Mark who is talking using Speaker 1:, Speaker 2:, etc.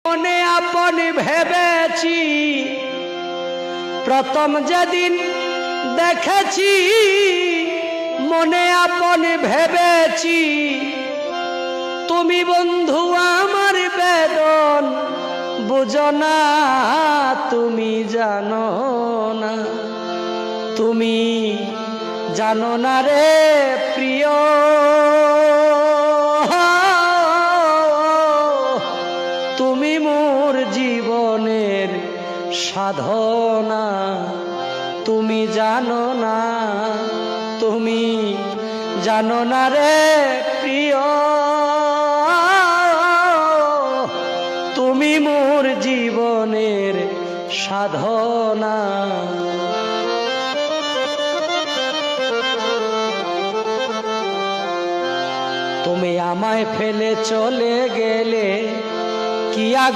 Speaker 1: মনে আপন ভেবেছি প্রথম যেদিন দেখেছি, মনে আপন ভেবেছি তুমি বন্ধু আমার বেদন বুঝো না, তুমি জানো না, তুমি জানো না রে প্রিয়, তুমি মোর জীবনের সাধনা, তুমি জানো না, তুমি জানো না রে প্রিয়, তুমি মোর জীবনের সাধনা। তুমি আমায় ফেলে চলে গেলে কি